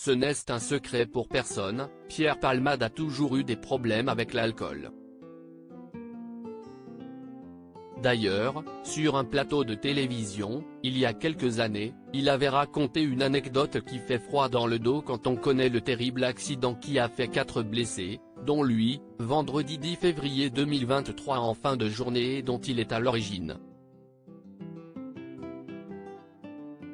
Ce n'est un secret pour personne, Pierre Palmade a toujours eu des problèmes avec l'alcool. D'ailleurs, sur un plateau de télévision, il y a quelques années, il avait raconté une anecdote qui fait froid dans le dos quand on connaît le terrible accident qui a fait 4 blessés, dont lui, vendredi 10 février 2023 en fin de journée et dont il est à l'origine.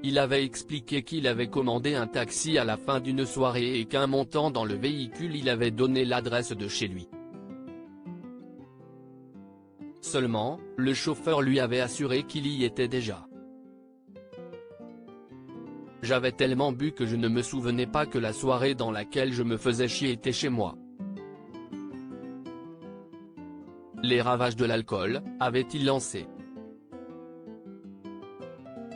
Il avait expliqué qu'il avait commandé un taxi à la fin d'une soirée et qu'un montant dans le véhicule il avait donné l'adresse de chez lui. Seulement, le chauffeur lui avait assuré qu'il y était déjà. J'avais tellement bu que je ne me souvenais pas que la soirée dans laquelle je me faisais chier était chez moi. Les ravages de l'alcool, avait-il lancé.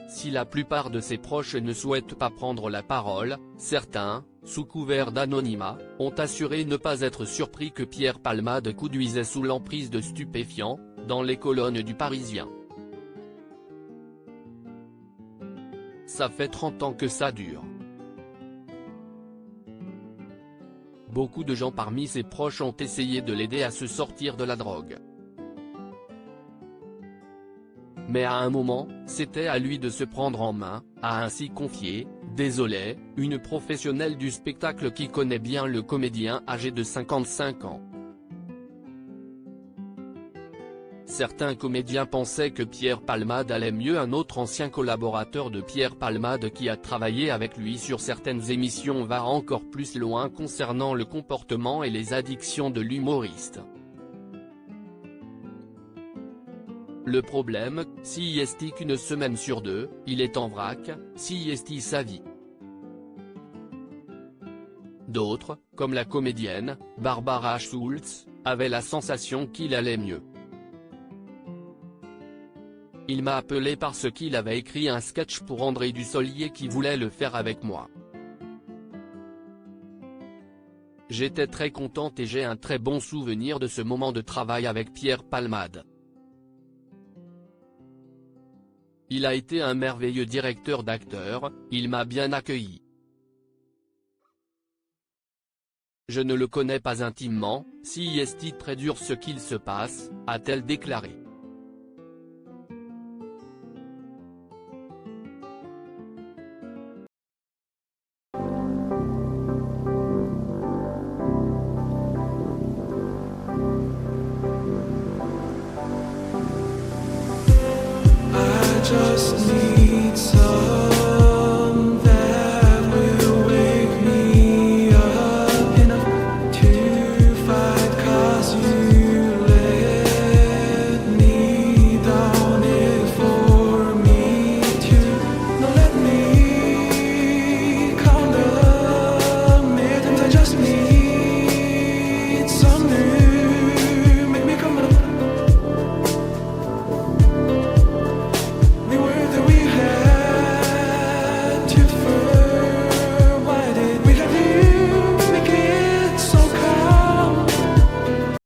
Si la plupart de ses proches ne souhaitent pas prendre la parole, certains, sous couvert d'anonymat, ont assuré ne pas être surpris que Pierre Palmade conduisait sous l'emprise de stupéfiants, dans les colonnes du Parisien. Ça fait 30 ans que ça dure. Beaucoup de gens parmi ses proches ont essayé de l'aider à se sortir de la drogue. Mais à un moment, c'était à lui de se prendre en main, a ainsi confié, désolé, une professionnelle du spectacle qui connaît bien le comédien âgé de 55 ans. Certains comédiens pensaient que Pierre Palmade allait mieux. Un autre ancien collaborateur de Pierre Palmade qui a travaillé avec lui sur certaines émissions va encore plus loin concernant le comportement et les addictions de l'humoriste. Le problème, si est qu'une semaine sur deux, il est en vrac, si est sa vie. D'autres, comme la comédienne, Barbara Schultz, avaient la sensation qu'il allait mieux. Il m'a appelé parce qu'il avait écrit un sketch pour André Dussolier qui voulait le faire avec moi. J'étais très contente et j'ai un très bon souvenir de ce moment de travail avec Pierre Palmade. Il a été un merveilleux directeur d'acteurs, il m'a bien accueilli. Je ne le connais pas intimement, si est très dur ce qu'il se passe, a-t-elle déclaré. Just need